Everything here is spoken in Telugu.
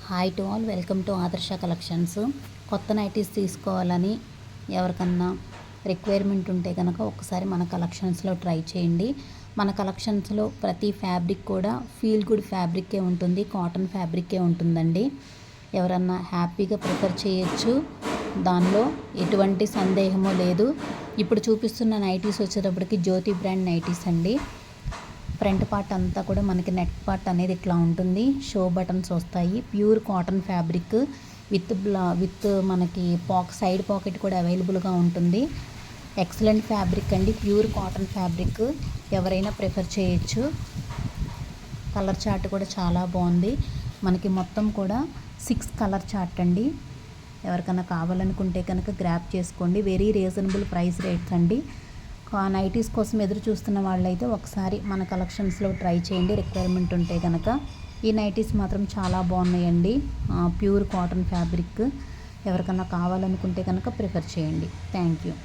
Hi to all, welcome to ఆదర్శ కలెక్షన్స్. కొత్త నైటీస్ తీసుకోవాలని ఎవరికన్నా రిక్వైర్మెంట్ ఉంటే కనుక ఒకసారి మన కలెక్షన్స్లో ట్రై చేయండి. మన కలెక్షన్స్లో ప్రతి ఫ్యాబ్రిక్ కూడా ఫీల్ గుడ్ ఫ్యాబ్రికే ఉంటుంది, కాటన్ ఫ్యాబ్రికే ఉంటుందండి. ఎవరన్నా హ్యాపీగా ప్రిఫర్ చేయొచ్చు, దానిలో ఎటువంటి సందేహము లేదు. ఇప్పుడు చూపిస్తున్న నైటీస్ వచ్చేటప్పటికి జ్యోతి బ్రాండ్ నైటీస్ అండి. ఫ్రంట్ పార్ట్ అంతా కూడా మనకి నెక్ పార్ట్ అనేది ఇట్లా ఉంటుంది, షో బటన్స్ వస్తాయి. ప్యూర్ కాటన్ ఫ్యాబ్రిక్ విత్ మనకి సైడ్ పాకెట్ కూడా అవైలబుల్గా ఉంటుంది. ఎక్సలెంట్ ఫ్యాబ్రిక్ అండి, ప్యూర్ కాటన్ ఫ్యాబ్రిక్, ఎవరైనా ప్రిఫర్ చేయొచ్చు. కలర్ చార్ట్ కూడా చాలా బాగుంది. మనకి మొత్తం కూడా 6 కలర్ చార్ట్ అండి. ఎవరికైనా కావాలనుకుంటే కనుక గ్రాప్ చేసుకోండి. వెరీ రీజనబుల్ ప్రైస్ రేట్స్ అండి. నైటీస్ కోసం ఎదురు చూస్తున్న వాళ్ళైతే ఒకసారి మన కలెక్షన్స్లో ట్రై చేయండి, రిక్వైర్మెంట్ ఉంటే కనుక. ఈ నైటీస్ మాత్రం చాలా బాగున్నాయండి, ప్యూర్ కాటన్ ఫ్యాబ్రిక్. ఎవరికన్నా కావాలనుకుంటే కనుక ప్రిఫర్ చేయండి. Thank you.